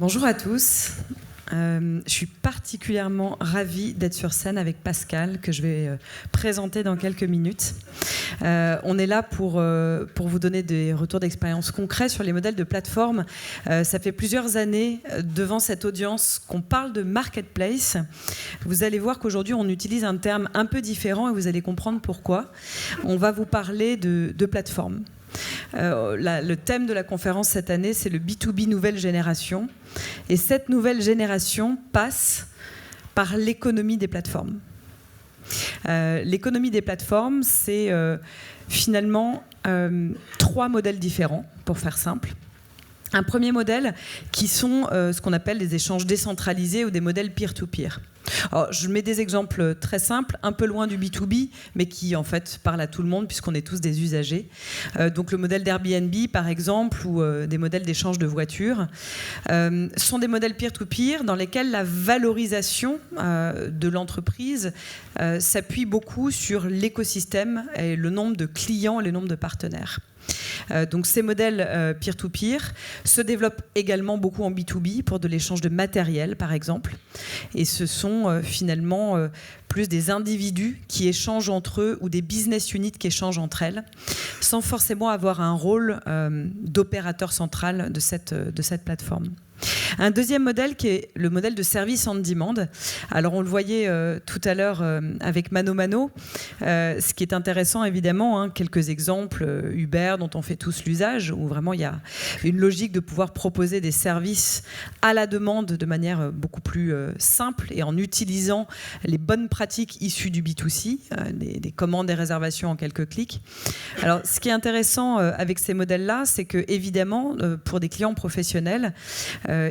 Bonjour à tous. Je suis particulièrement ravie d'être sur scène avec Pascal, que je vais présenter dans quelques minutes. On est là pour vous donner des retours d'expérience concrets sur les modèles de plateforme. Ça fait plusieurs années devant cette audience qu'on parle de marketplace. Vous allez voir qu'aujourd'hui, on utilise un terme un peu différent et vous allez comprendre pourquoi. On va vous parler de plateforme. Le thème de la conférence cette année, c'est le B2B nouvelle génération. Et cette nouvelle génération passe par l'économie des plateformes. L'économie des plateformes, c'est finalement 3 modèles différents, pour faire simple. Un premier modèle qui sont ce qu'on appelle des échanges décentralisés ou des modèles peer-to-peer. Alors, je mets des exemples très simples, un peu loin du B2B, mais qui en fait parlent à tout le monde puisqu'on est tous des usagers. Donc le modèle d'Airbnb par exemple, ou des modèles d'échange de voitures, sont des modèles peer-to-peer dans lesquels la valorisation de l'entreprise s'appuie beaucoup sur l'écosystème et le nombre de clients et le nombre de partenaires. Donc ces modèles peer-to-peer se développent également beaucoup en B2B pour de l'échange de matériel par exemple, et ce sont finalement plus des individus qui échangent entre eux ou des business units qui échangent entre elles sans forcément avoir un rôle d'opérateur central de cette plateforme. Un deuxième modèle qui est le modèle de service on demand. Alors on le voyait tout à l'heure avec Mano Mano. Ce qui est intéressant évidemment, quelques exemples Uber dont on fait tous l'usage, où vraiment il y a une logique de pouvoir proposer des services à la demande de manière beaucoup plus simple et en utilisant les bonnes pratiques issues du B2C, des commandes et réservations en quelques clics. Alors ce qui est intéressant avec ces modèles-là, c'est que évidemment pour des clients professionnels,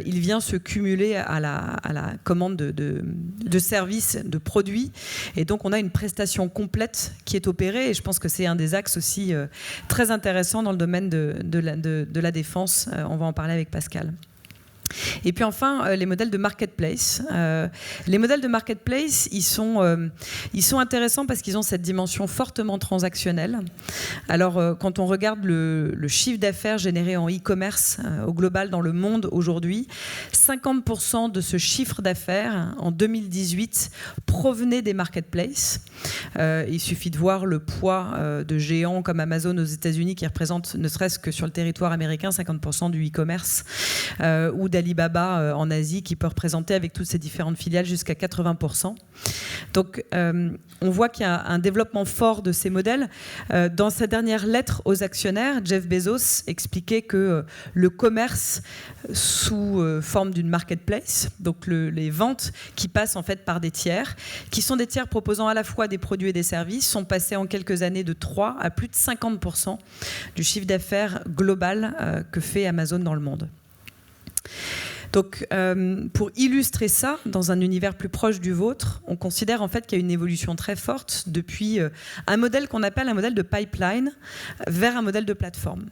il vient se cumuler à la commande de services, de produits. Et donc, on a une prestation complète qui est opérée. Et je pense que c'est un des axes aussi très intéressants dans le domaine de la défense. On va en parler avec Pascal. Et puis enfin, les modèles de marketplace. Les modèles de marketplace, ils sont intéressants parce qu'ils ont cette dimension fortement transactionnelle. Alors, quand on regarde le chiffre d'affaires généré en e-commerce au global dans le monde aujourd'hui, 50% de ce chiffre d'affaires en 2018 provenait des marketplaces. Il suffit de voir le poids de géants comme Amazon aux États-Unis qui représentent, ne serait-ce que sur le territoire américain, 50% du e-commerce, ou d'Alibaba en Asie qui peut représenter avec toutes ces différentes filiales jusqu'à 80%. Donc on voit qu'il y a un développement fort de ces modèles. Dans sa dernière lettre aux actionnaires, Jeff Bezos expliquait que le commerce sous forme d'une marketplace, donc les ventes qui passent en fait par des tiers, qui sont des tiers proposant à la fois des produits et des services, sont passés en quelques années de 3 à plus de 50% du chiffre d'affaires global que fait Amazon dans le monde. Donc, pour illustrer ça, dans un univers plus proche du vôtre, on considère en fait qu'il y a une évolution très forte depuis un modèle qu'on appelle un modèle de pipeline vers un modèle de plateforme.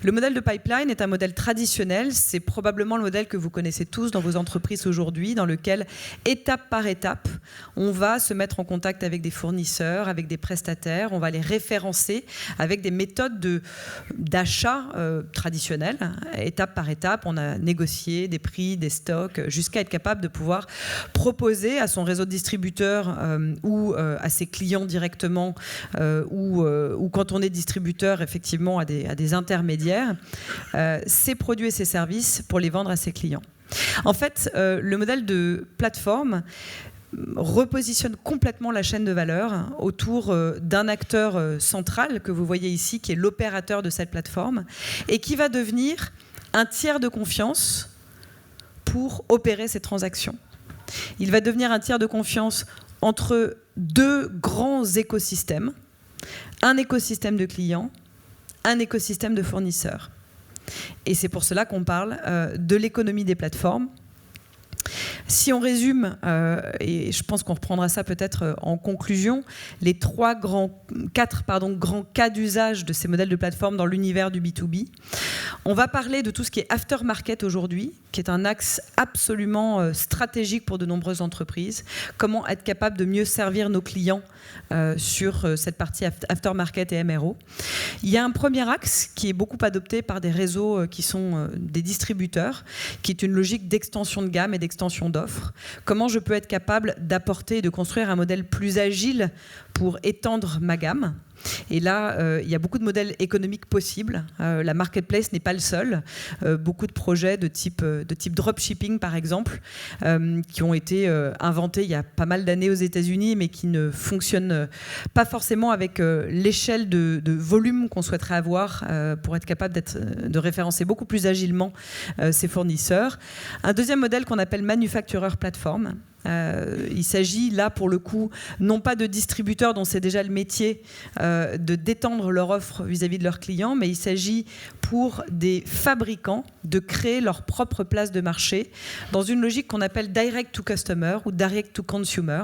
Le modèle de pipeline est un modèle traditionnel, c'est probablement le modèle que vous connaissez tous dans vos entreprises aujourd'hui, dans lequel, étape par étape, on va se mettre en contact avec des fournisseurs, avec des prestataires, on va les référencer avec des méthodes d'achat traditionnelles. Étape par étape, on a négocié des prix, des stocks, jusqu'à être capable de pouvoir proposer à son réseau de distributeurs ou à ses clients directement, ou quand on est distributeur, effectivement, à des intermédiaires, ses produits et ses services pour les vendre à ses clients. En fait, le modèle de plateforme repositionne complètement la chaîne de valeur autour d'un acteur central que vous voyez ici, qui est l'opérateur de cette plateforme, et qui va devenir un tiers de confiance pour opérer ces transactions. Il va devenir un tiers de confiance entre 2 grands écosystèmes, un écosystème de clients, un écosystème de fournisseurs. Et c'est pour cela qu'on parle de l'économie des plateformes. Si on résume, et je pense qu'on reprendra ça peut-être en conclusion, les quatre grands cas d'usage de ces modèles de plateforme dans l'univers du B2B. On va parler de tout ce qui est aftermarket aujourd'hui, qui est un axe absolument stratégique pour de nombreuses entreprises. Comment être capable de mieux servir nos clients sur cette partie aftermarket et MRO. Il y a un premier axe qui est beaucoup adopté par des réseaux qui sont des distributeurs, qui est une logique d'extension de gamme et d'extension d'offres. Comment je peux être capable d'apporter et de construire un modèle plus agile pour étendre ma gamme. Et là, il y a beaucoup de modèles économiques possibles. La marketplace n'est pas le seul. Beaucoup de projets de type dropshipping, par exemple, qui ont été inventés il y a pas mal d'années aux États-Unis, mais qui ne fonctionnent pas forcément avec l'échelle de volume qu'on souhaiterait avoir pour être capable de référencer beaucoup plus agilement ces fournisseurs. Un deuxième modèle qu'on appelle manufacturer platform. Il s'agit là pour le coup non pas de distributeurs dont c'est déjà le métier de d'étendre leur offre vis-à-vis de leurs clients, mais il s'agit pour des fabricants de créer leur propre place de marché dans une logique qu'on appelle direct to customer ou direct to consumer,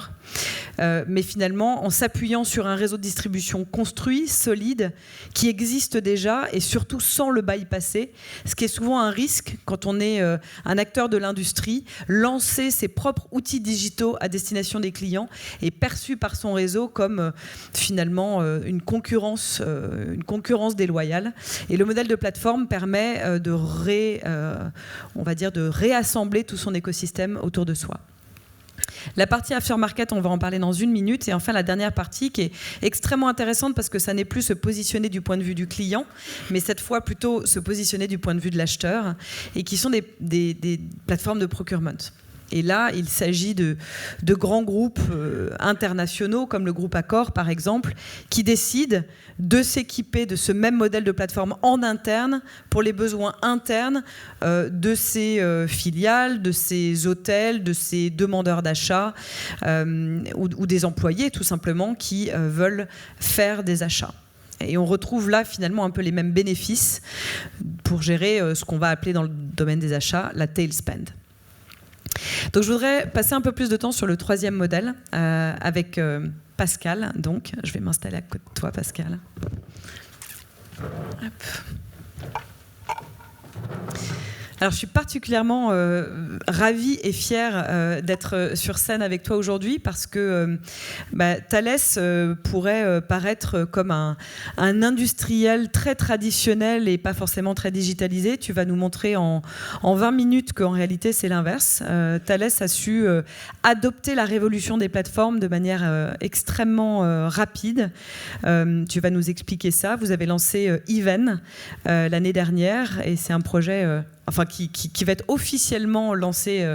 mais finalement en s'appuyant sur un réseau de distribution construit, solide, qui existe déjà et surtout sans le bypasser, ce qui est souvent un risque quand on est un acteur de l'industrie. Lancer ses propres outils digitaux à destination des clients est perçu par son réseau comme finalement une concurrence déloyale. Et le modèle de plateforme permet de réassembler tout son écosystème autour de soi. La partie aftermarket, on va en parler dans une minute. Et enfin, la dernière partie qui est extrêmement intéressante parce que ça n'est plus se positionner du point de vue du client, mais cette fois plutôt se positionner du point de vue de l'acheteur, et qui sont des plateformes de procurement. Et là, il s'agit de grands groupes internationaux, comme le groupe Accor, par exemple, qui décident de s'équiper de ce même modèle de plateforme en interne pour les besoins internes de ces filiales, de ces hôtels, de ces demandeurs d'achat ou des employés, tout simplement, qui veulent faire des achats. Et on retrouve là finalement un peu les mêmes bénéfices pour gérer ce qu'on va appeler dans le domaine des achats la tail spend. Donc je voudrais passer un peu plus de temps sur le troisième modèle avec Pascal. Donc je vais m'installer à côté de toi, Pascal. Hop. Alors, je suis particulièrement ravie et fière d'être sur scène avec toi aujourd'hui parce que Thales pourrait paraître comme un industriel très traditionnel et pas forcément très digitalisé. Tu vas nous montrer en 20 minutes qu'en réalité, c'est l'inverse. Thales a su adopter la révolution des plateformes de manière extrêmement rapide. Tu vas nous expliquer ça. Vous avez lancé Even l'année dernière et c'est un projet... qui va être officiellement lancé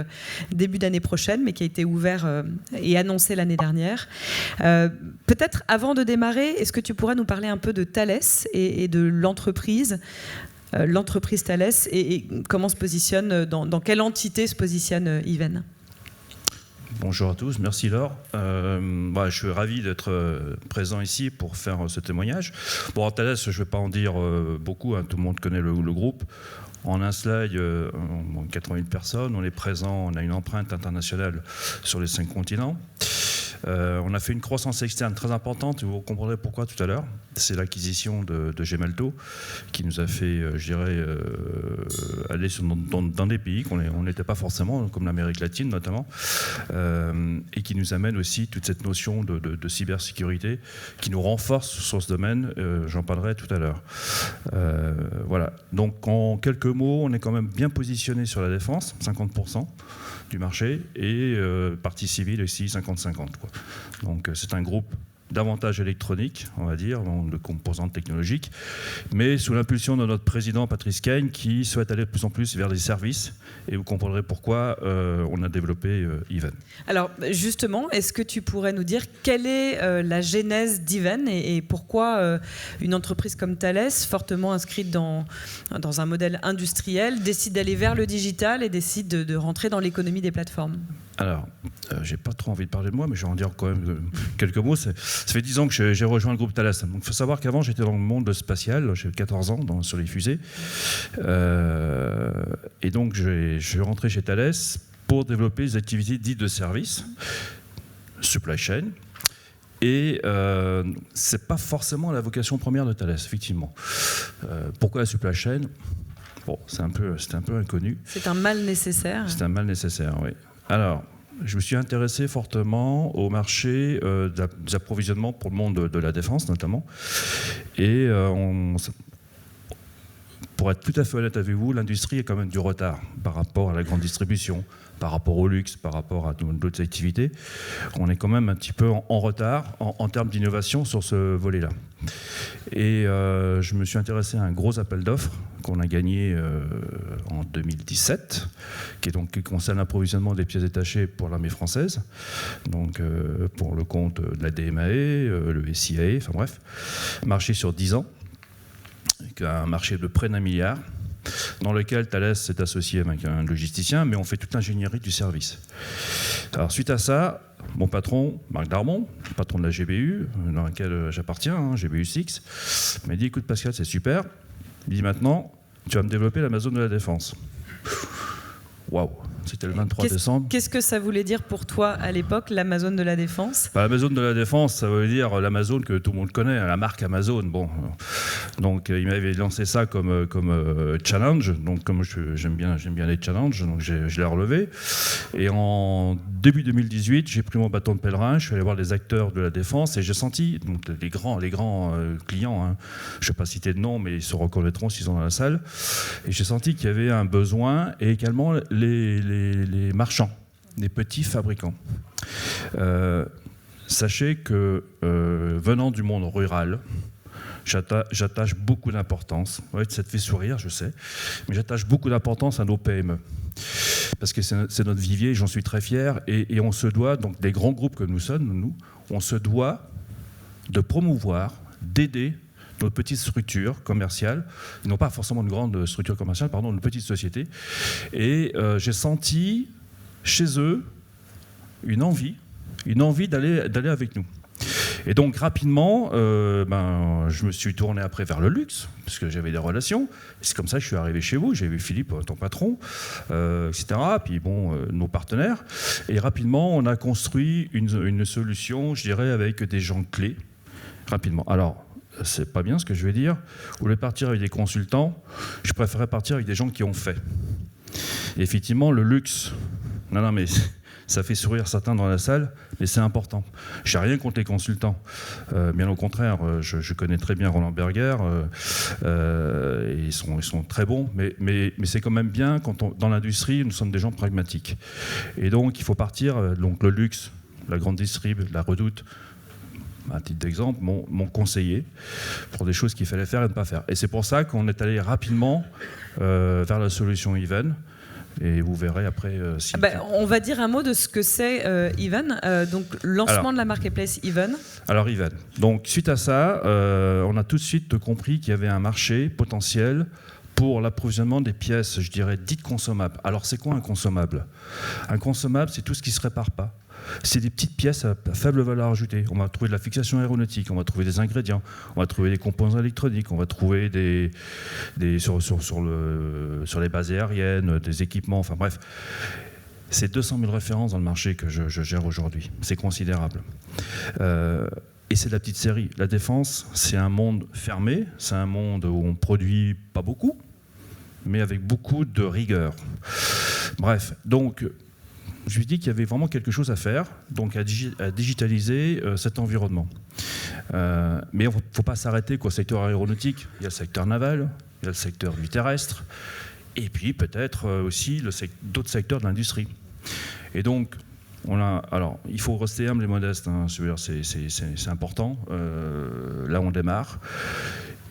début d'année prochaine, mais qui a été ouvert et annoncé l'année dernière. Peut-être avant de démarrer, est-ce que tu pourrais nous parler un peu de Thales et de l'entreprise Thales et comment se positionne, dans quelle entité se positionne Even ? Bonjour à tous, merci Laure. Je suis ravi d'être présent ici pour faire ce témoignage. Bon, à Thales, je ne vais pas en dire beaucoup, tout le monde connaît le groupe. En un slide, 80 000 personnes, on est présent, on a une empreinte internationale sur les 5 continents. On a fait une croissance externe très importante, vous comprendrez pourquoi tout à l'heure. C'est l'acquisition de Gemalto qui nous a fait, aller dans des pays qu'on n'était pas forcément, comme l'Amérique latine notamment, et qui nous amène aussi toute cette notion de cybersécurité qui nous renforce sur ce domaine, j'en parlerai tout à l'heure. Voilà, donc en quelques mots, on est quand même bien positionné sur la défense, 50% du marché, et partie civile aussi 50-50. Donc c'est un groupe davantage électronique, on va dire, de composantes technologiques, mais sous l'impulsion de notre président Patrice Caine qui souhaite aller de plus en plus vers des services, et vous comprendrez pourquoi on a développé Even. Alors justement, est-ce que tu pourrais nous dire quelle est la genèse d'Even et pourquoi une entreprise comme Thales, fortement inscrite dans un modèle industriel, décide d'aller vers le digital et décide de rentrer dans l'économie des plateformes ? Alors, j'ai pas trop envie de parler de moi, mais je vais en dire quand même quelques mots. Ça fait 10 ans que j'ai rejoint le groupe Thales. Donc, il faut savoir qu'avant, j'étais dans le monde spatial. J'ai 14 ans sur les fusées. Et donc, je suis rentré chez Thales pour développer les activités dites de service, supply chain. Et ce n'est pas forcément la vocation première de Thales, effectivement. Pourquoi la supply chain ? Bon, c'était un peu inconnu. C'est un mal nécessaire. C'est un mal nécessaire, oui. Alors, je me suis intéressé fortement au marché des approvisionnements pour le monde de la défense, notamment. Et pour être tout à fait honnête avec vous, l'industrie a quand même du retard par rapport à la grande distribution, par rapport au luxe, par rapport à d'autres activités. On est quand même un petit peu en retard en termes d'innovation sur ce volet-là. Et je me suis intéressé à un gros appel d'offres qu'on a gagné en 2017, qui concerne l'approvisionnement des pièces détachées pour l'armée française, donc pour le compte de la DMAE, le SIAE, enfin bref, marché sur 10 ans, un marché de près d'1 milliard, dans lequel Thales s'est associé avec un logisticien, mais on fait toute l'ingénierie du service. Alors suite à ça, mon patron, Marc Darmon, patron de la GBU, dans laquelle j'appartiens, GBU 6, m'a dit, écoute Pascal, c'est super, il dit maintenant, tu vas me développer l'Amazon de la Défense. Waouh, c'était le 23 décembre. Qu'est-ce que ça voulait dire pour toi à l'époque, l'Amazon de la Défense ? L'Amazon de la Défense, ça veut dire l'Amazon que tout le monde connaît, la marque Amazon. Bon, donc il m'avait lancé ça comme challenge. Donc comme j'aime bien les challenges, donc je l'ai relevé. Et en début 2018, j'ai pris mon bâton de pèlerin, je suis allé voir les acteurs de la défense et j'ai senti, donc les grands clients, hein, je ne vais pas citer de nom, mais ils se reconnaîtront s'ils sont dans la salle. Et j'ai senti qu'il y avait un besoin et également les marchands, les petits fabricants. Sachez que venant du monde rural, j'attache beaucoup d'importance. Ouais, ça te fait sourire, je sais, mais j'attache beaucoup d'importance à nos PME. Parce que c'est notre vivier, j'en suis très fier, et on se doit, donc des grands groupes que nous sommes, on se doit de promouvoir, d'aider nos petites structures commerciales, non pas forcément une grande structure commerciale, pardon, une petite société. Et j'ai senti chez eux une envie d'aller avec nous. Et donc rapidement, je me suis tourné après vers le luxe, parce que j'avais des relations. C'est comme ça que je suis arrivé chez vous. J'ai vu Philippe, ton patron, etc. Puis bon, nos partenaires. Et rapidement, on a construit une solution, je dirais, avec des gens clés. Rapidement. Alors, c'est pas bien ce que je vais dire. Au lieu de partir avec des consultants, je préférais partir avec des gens qui ont fait. Et effectivement, le luxe, non, mais ça fait sourire certains dans la salle, mais c'est important. J'ai rien contre les consultants. Bien au contraire, je connais très bien Roland Berger. Ils sont très bons, mais c'est quand même bien quand dans l'industrie, nous sommes des gens pragmatiques. Et donc, il faut partir. Donc, le luxe, la grande distrib, la Redoute. À titre d'exemple, m'ont conseillé pour des choses qu'il fallait faire et ne pas faire. Et c'est pour ça qu'on est allé rapidement vers la solution Even. Et vous verrez après si... on va dire un mot de ce que c'est Even, donc lancement de la marketplace Even. Alors Even. Donc suite à ça, on a tout de suite compris qu'il y avait un marché potentiel pour l'approvisionnement des pièces, je dirais, dites consommables. Alors c'est quoi un consommable ? Un consommable, c'est tout ce qui ne se répare pas. C'est des petites pièces à faible valeur ajoutée. On va trouver de la fixation aéronautique, on va trouver des ingrédients, on va trouver des composants électroniques, on va trouver sur les bases aériennes, des équipements, enfin bref. C'est 200 000 références dans le marché que je gère aujourd'hui. C'est considérable. Et c'est de la petite série. La défense, c'est un monde fermé, c'est un monde où on produit pas beaucoup, mais avec beaucoup de rigueur. Bref, donc... Je lui ai dit qu'il y avait vraiment quelque chose à faire, donc à digitaliser cet environnement. Mais il ne faut pas s'arrêter qu'au secteur aéronautique. Il y a le secteur naval, il y a le secteur du terrestre, et puis peut-être aussi d'autres secteurs de l'industrie. Et donc, alors, il faut rester humble et modeste, hein, c'est important. Là, on démarre.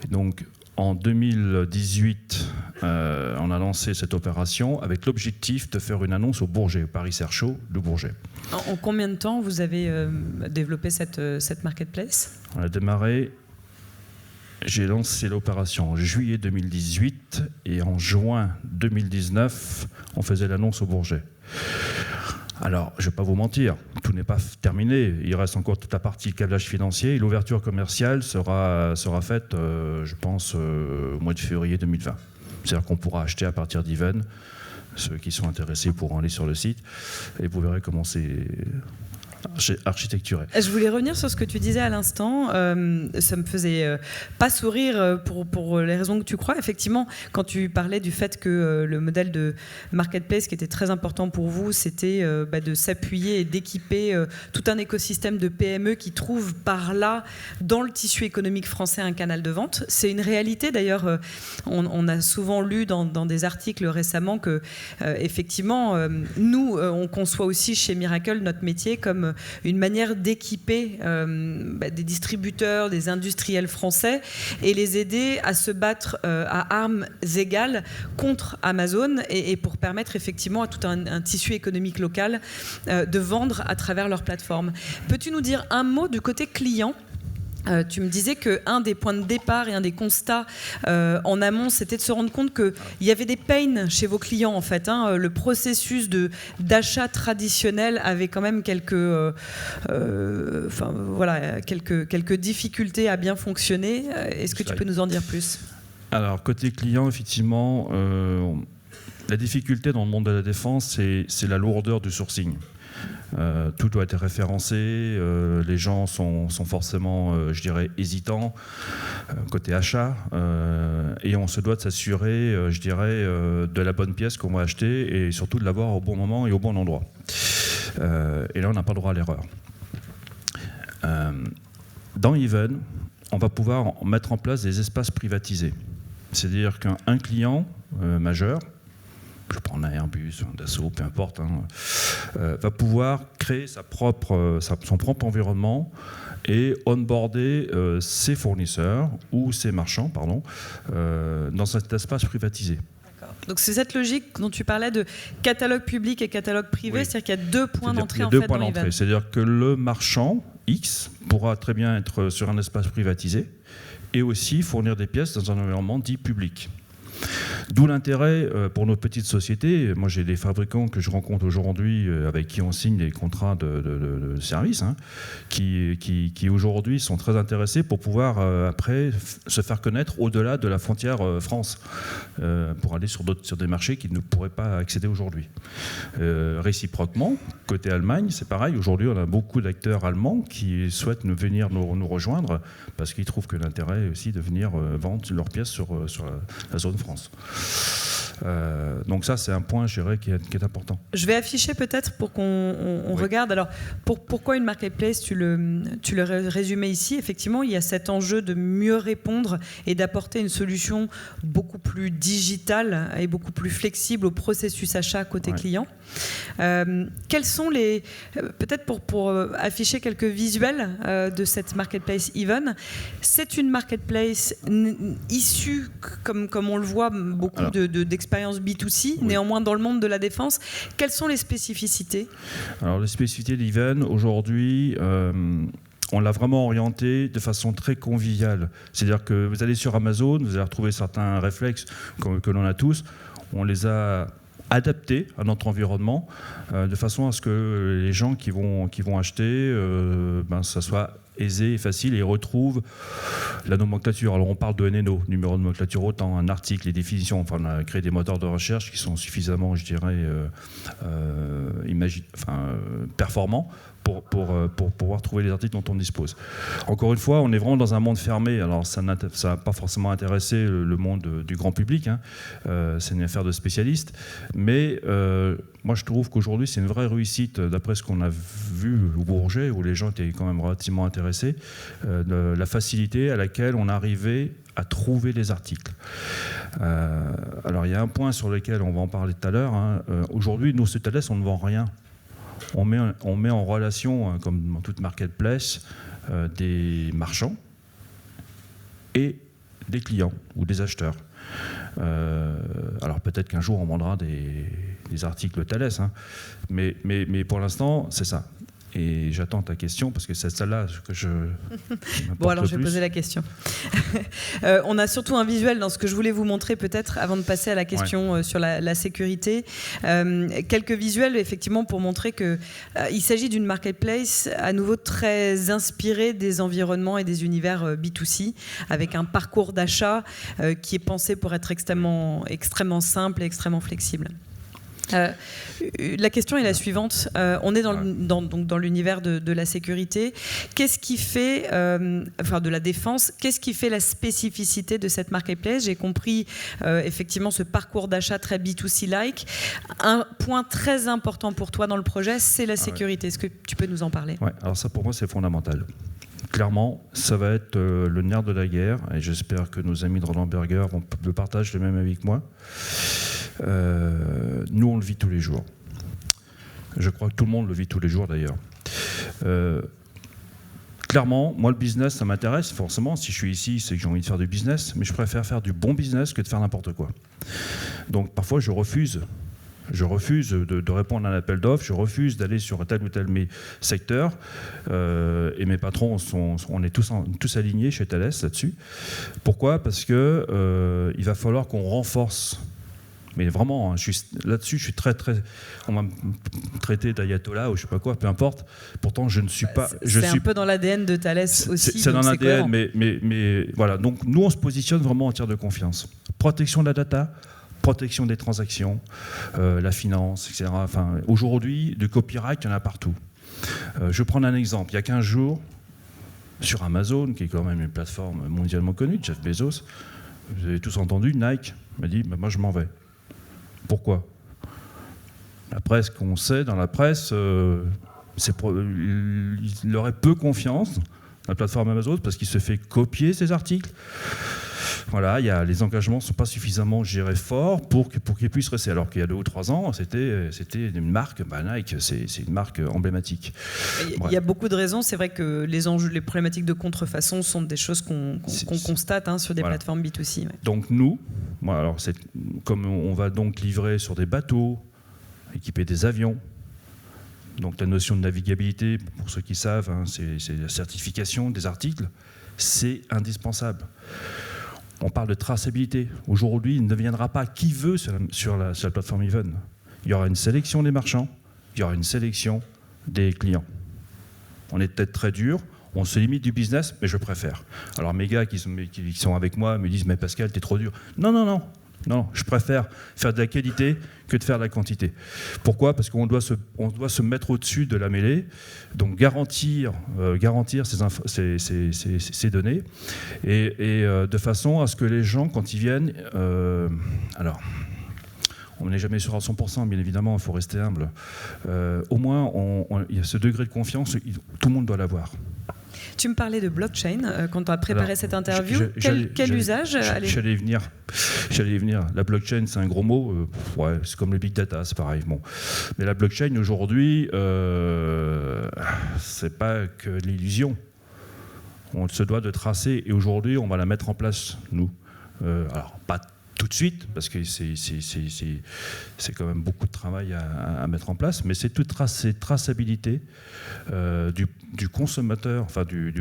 Et donc, en 2018, on a lancé cette opération avec l'objectif de faire une annonce au Bourget, au Paris Air Show de Bourget. En combien de temps vous avez développé cette marketplace ? On a démarré, j'ai lancé l'opération en juillet 2018 et en juin 2019, on faisait l'annonce au Bourget. Alors, je ne vais pas vous mentir, tout n'est pas terminé. Il reste encore toute la partie câblage financier et l'ouverture commerciale sera faite, je pense, au mois de février 2020. C'est-à-dire qu'on pourra acheter à partir d'Even Ceux qui sont intéressés pourront aller sur le site et vous verrez comment c'est architecturé. Je voulais revenir sur ce que tu disais à l'instant. Ça me faisait pas sourire pour les raisons que tu crois. Effectivement, quand tu parlais du fait que le modèle de marketplace qui était très important pour vous, c'était de s'appuyer et d'équiper tout un écosystème de PME qui trouvent par là, dans le tissu économique français, un canal de vente. C'est une réalité. D'ailleurs, on a souvent lu dans des articles récemment que, effectivement, nous, on conçoit aussi chez Miracle notre métier comme une manière d'équiper des distributeurs, des industriels français et les aider à se battre à armes égales contre Amazon et pour permettre effectivement à tout un tissu économique local de vendre à travers leur plateforme. Peux-tu nous dire un mot du côté client ? Tu me disais qu'un des points de départ et un des constats en amont, c'était de se rendre compte qu'il y avait des pains chez vos clients, en fait. Le processus d'achat traditionnel avait quand même quelques difficultés à bien fonctionner. Est-ce que tu peux nous en dire plus ? Alors, côté client, effectivement, la difficulté dans le monde de la défense, c'est la lourdeur du sourcing. Tout doit être référencé, les gens sont forcément, je dirais, hésitants côté achat, et on se doit de s'assurer, je dirais, de la bonne pièce qu'on va acheter et surtout de l'avoir au bon moment et au bon endroit. Et là, on n'a pas le droit à l'erreur. Dans Even, on va pouvoir mettre en place des espaces privatisés. C'est-à-dire qu'un client majeur, je prends un Airbus, un Dassault, peu importe, va pouvoir créer son propre environnement et onboarder ses fournisseurs ou ses marchands dans cet espace privatisé. Donc c'est cette logique dont tu parlais de catalogue public et catalogue privé, oui. C'est-à-dire qu'il y a deux points d'entrée en fait dans Even. C'est-à-dire que le marchand X pourra très bien être sur un espace privatisé et aussi fournir des pièces dans un environnement dit public. D'où l'intérêt pour nos petites sociétés. Moi, j'ai des fabricants que je rencontre aujourd'hui avec qui on signe des contrats de services, qui aujourd'hui sont très intéressés pour pouvoir après se faire connaître au-delà de la frontière France, pour aller sur des marchés qu'ils ne pourraient pas accéder aujourd'hui. Réciproquement, côté Allemagne, c'est pareil. Aujourd'hui, on a beaucoup d'acteurs allemands qui souhaitent venir nous rejoindre parce qu'ils trouvent que l'intérêt est aussi de venir vendre leurs pièces sur la zone France. Donc ça, c'est un point, je dirais, qui est important. Je vais afficher peut-être pour qu'on regarde. Alors, pourquoi une marketplace, tu le résumais ici. Effectivement, il y a cet enjeu de mieux répondre et d'apporter une solution beaucoup plus digitale et beaucoup plus flexible au processus achat côté client. Quels sont peut-être pour afficher quelques visuels de cette marketplace Even, c'est une marketplace issue, comme on le voit, beaucoup d'expériences B2C, oui. Néanmoins dans le monde de la défense. Quelles sont les spécificités ? Alors les spécificités d'Even, aujourd'hui, on l'a vraiment orienté de façon très conviviale. C'est-à-dire que vous allez sur Amazon, vous allez retrouver certains réflexes que l'on a tous. On les a adaptés à notre environnement de façon à ce que les gens qui vont acheter, ça soit aisé et facile et retrouvent la nomenclature. Alors on parle de NNO, numéro de nomenclature, autant un article, les définitions. Enfin, on a créé des moteurs de recherche qui sont suffisamment, je dirais, performants pour pouvoir trouver les articles dont on dispose. Encore une fois, on est vraiment dans un monde fermé. Alors ça n'a pas forcément intéressé le monde du grand public. C'est une affaire de spécialistes. Mais moi, je trouve qu'aujourd'hui, c'est une vraie réussite, d'après ce qu'on a vu au Bourget, où les gens étaient quand même relativement intéressés, de la facilité à laquelle on arrivait à trouver les articles. Alors, il y a un point sur lequel on va en parler tout à l'heure. Aujourd'hui, nous, chez Thales, on ne vend rien. On met en relation, comme dans toute marketplace, des marchands et des clients ou des acheteurs. Alors peut-être qu'un jour on vendra des articles Thales, mais pour l'instant c'est ça. Et j'attends ta question parce que c'est celle-là que je... Bon, alors je vais poser la question. On a surtout un visuel dans ce que je voulais vous montrer peut-être avant de passer à la question sur la sécurité. Quelques visuels effectivement pour montrer qu'il s'agit d'une marketplace à nouveau très inspirée des environnements et des univers B2C avec un parcours d'achat qui est pensé pour être extrêmement simple et extrêmement flexible. La question est la suivante. On est dans l'univers de la sécurité. Qu'est-ce qui fait, de la défense, qu'est-ce qui fait la spécificité de cette marketplace? J'ai compris effectivement ce parcours d'achat très B2C-like. Un point très important pour toi dans le projet, c'est la sécurité. Est-ce que tu peux nous en parler? Ouais, alors ça pour moi c'est fondamental. Clairement, ça va être le nerf de la guerre, et j'espère que nos amis de Roland Berger le partagent le même avec moi. Nous, on le vit tous les jours. Je crois que tout le monde le vit tous les jours, d'ailleurs. Clairement, moi, le business, ça m'intéresse. Forcément, si je suis ici, c'est que j'ai envie de faire du business, mais je préfère faire du bon business que de faire n'importe quoi. Donc, parfois, je refuse de répondre à un appel d'offres, je refuse d'aller sur tel ou tel secteur, et mes patrons, on est tous alignés chez Thales là-dessus. Pourquoi? Parce que il va falloir qu'on renforce. Mais vraiment, là-dessus, je suis très... On va me traiter d'ayatollah ou je sais pas quoi, peu importe. Pourtant, je ne suis pas... C'est un peu dans l'ADN de Thales aussi. C'est dans l'ADN, mais voilà. Donc, nous, on se positionne vraiment en tiers de confiance. Protection de la data, protection des transactions, la finance, etc. Enfin, aujourd'hui, du copyright, il y en a partout. Je vais prendre un exemple. Il y a 15 jours, sur Amazon, qui est quand même une plateforme mondialement connue, Jeff Bezos, vous avez tous entendu, Nike m'a dit moi je m'en vais. Pourquoi? La presse qu'on sait, dans la presse, il aurait peu confiance dans la plateforme Amazon parce qu'il se fait copier ses articles. Voilà, les engagements ne sont pas suffisamment gérés fort pour qu'ils puissent rester. Alors qu'il y a 2 ou 3 ans, c'était une marque, Nike, c'est une marque emblématique. Il y a beaucoup de raisons. C'est vrai que les problématiques de contrefaçon sont des choses qu'on constate sur des plateformes B2C. Ouais. Donc nous, comme on va donc livrer sur des bateaux, équiper des avions, donc la notion de navigabilité, pour ceux qui savent, c'est la certification des articles, c'est indispensable. On parle de traçabilité. Aujourd'hui, il ne viendra pas qui veut sur la plateforme Even. Il y aura une sélection des marchands, il y aura une sélection des clients. On est peut-être très dur, on se limite du business, mais je préfère. Alors mes gars qui sont avec moi me disent « mais Pascal, t'es trop dur ». Non, je préfère faire de la qualité que de faire de la quantité. Pourquoi? Parce qu'on doit se mettre au-dessus de la mêlée, donc garantir ces données, et de façon à ce que les gens, quand ils viennent... alors, on n'est jamais sûr à 100%, bien évidemment, il faut rester humble. Au moins, il y a ce degré de confiance, tout le monde doit l'avoir. Tu me parlais de blockchain quand tu as préparé cette interview. Quel usage? J'allais y venir. La blockchain, c'est un gros mot. C'est comme le big data, c'est pareil. Bon. Mais la blockchain, aujourd'hui, c'est pas que l'illusion. On se doit de tracer. Et aujourd'hui, on va la mettre en place, nous. Alors, pas tout de suite, parce que c'est quand même beaucoup de travail à mettre en place, mais c'est toute cette traçabilité du consommateur, enfin du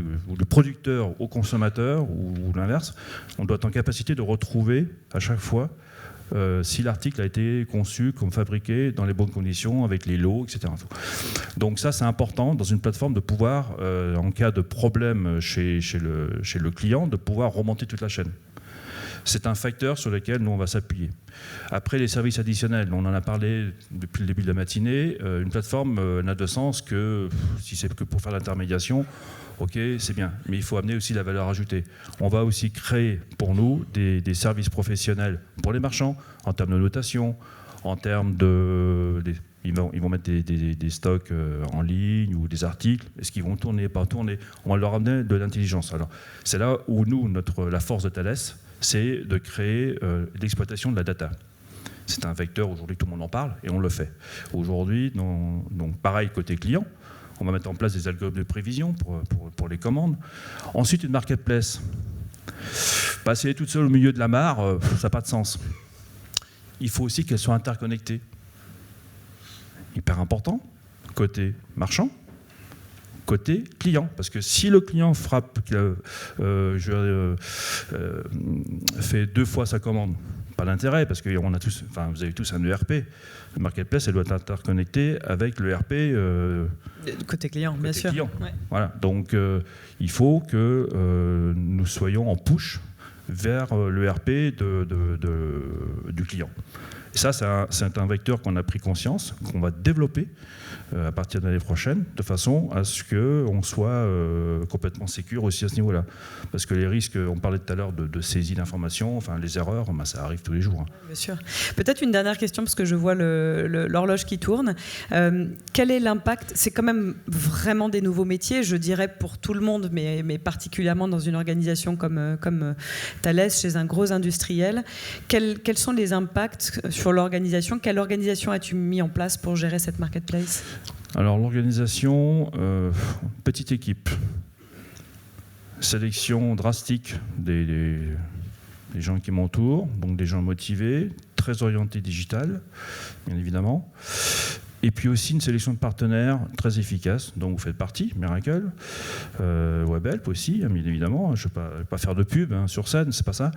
producteur au consommateur, ou l'inverse. On doit être en capacité de retrouver à chaque fois si l'article a été conçu comme fabriqué dans les bonnes conditions, avec les lots, etc. Donc ça, c'est important dans une plateforme de pouvoir, en cas de problème chez le client, de pouvoir remonter toute la chaîne. C'est un facteur sur lequel nous on va s'appuyer. Après, les services additionnels, on en a parlé depuis le début de la matinée. Une plateforme n'a de sens que si c'est que pour faire l'intermédiation. Ok, c'est bien, mais il faut amener aussi la valeur ajoutée. On va aussi créer pour nous des services professionnels pour les marchands en termes de notation, en termes de... Ils vont mettre des stocks en ligne ou des articles. Est-ce qu'ils vont tourner, pas tourner? On va leur amener de l'intelligence. Alors, c'est là où nous, la force de Thales, c'est de créer l'exploitation de la data. C'est un vecteur, aujourd'hui tout le monde en parle, et on le fait. Aujourd'hui, donc pareil côté client, on va mettre en place des algorithmes de prévision pour les commandes. Ensuite, une marketplace. Passer toute seule au milieu de la mare, ça n'a pas de sens. Il faut aussi qu'elle soit interconnectée. Hyper important, côté marchand, côté client. Parce que si le client fait 2 fois sa commande, pas d'intérêt, parce que vous avez tous un ERP. Le marketplace, elle doit être interconnectée avec le ERP. Côté client, bien sûr. Ouais. Voilà. Donc, il faut que nous soyons en push vers le ERP du client. Et ça, c'est un vecteur qu'on a pris conscience, qu'on va développer à partir de l'année prochaine, de façon à ce qu'on soit complètement sécure aussi à ce niveau-là. Parce que les risques, on parlait tout à l'heure de saisie d'informations, enfin les erreurs, ça arrive tous les jours. Bien sûr. Peut-être une dernière question, parce que je vois l'horloge qui tourne. Quel est l'impact? C'est quand même vraiment des nouveaux métiers, je dirais pour tout le monde, mais particulièrement dans une organisation comme Thales, chez un gros industriel. Quels sont les impacts sur l'organisation? Quelle organisation as-tu mis en place pour gérer cette marketplace? Alors l'organisation, petite équipe, sélection drastique des gens qui m'entourent, donc des gens motivés, très orientés digital, bien évidemment. Et puis aussi une sélection de partenaires très efficace, dont vous faites partie, Miracle, Webhelp aussi, bien évidemment. Je ne vais pas faire de pub sur scène, c'est pas ça.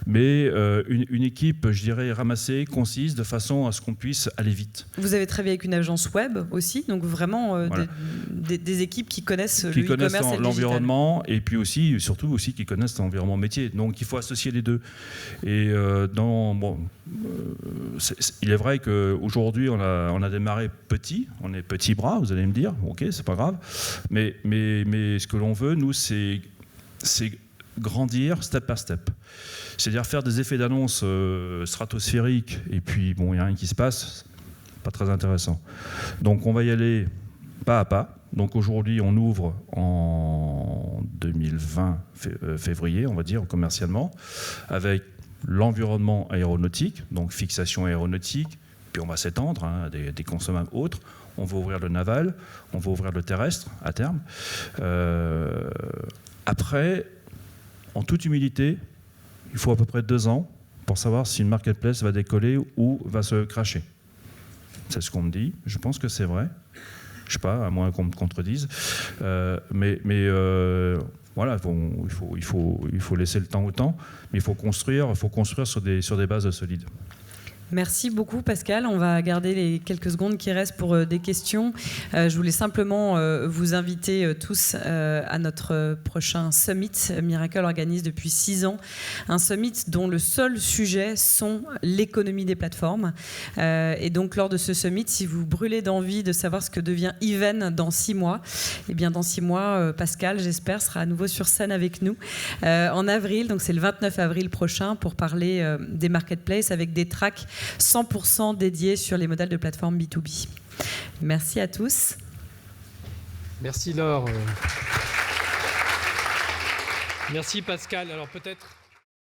Mais une équipe, je dirais, ramassée, concise, de façon à ce qu'on puisse aller vite. Vous avez travaillé avec une agence web aussi, donc vraiment voilà. des équipes qui connaissent qui le e-commerce et l'environnement, et puis aussi, surtout aussi, qui connaissent l'environnement métier. Donc il faut associer les deux. Et il est vrai qu'aujourd'hui, on a démarré petit, on est petit bras, vous allez me dire, ok, c'est pas grave, mais ce que l'on veut, nous, c'est grandir step par step. C'est-à-dire faire des effets d'annonce stratosphériques, et puis, bon, il n'y a rien qui se passe, pas très intéressant. Donc, on va y aller pas à pas. Donc, aujourd'hui, on ouvre en 2020, février, on va dire, commercialement, avec l'environnement aéronautique, donc fixation aéronautique, puis on va s'étendre à des consommables autres. On va ouvrir le naval, on va ouvrir le terrestre à terme. Après, en toute humilité, il faut à peu près 2 ans pour savoir si une marketplace va décoller ou va se cracher. C'est ce qu'on me dit. Je pense que c'est vrai. Je ne sais pas, à moins qu'on me contredise. Voilà, il faut laisser le temps au temps, mais il faut construire sur des bases solides. Merci beaucoup Pascal. On va garder les quelques secondes qui restent pour des questions. Je voulais simplement vous inviter tous à notre prochain summit. Miracle organise depuis 6 ans un summit dont le seul sujet sont l'économie des plateformes. Et donc lors de ce summit, si vous brûlez d'envie de savoir ce que devient Even dans 6 mois, eh bien dans 6 mois, Pascal, j'espère, sera à nouveau sur scène avec nous en avril. Donc c'est le 29 avril prochain pour parler des marketplaces avec des tracks 100% dédiés sur les modèles de plateforme B2B. Merci à tous. Merci Laure. Merci Pascal. Alors peut-être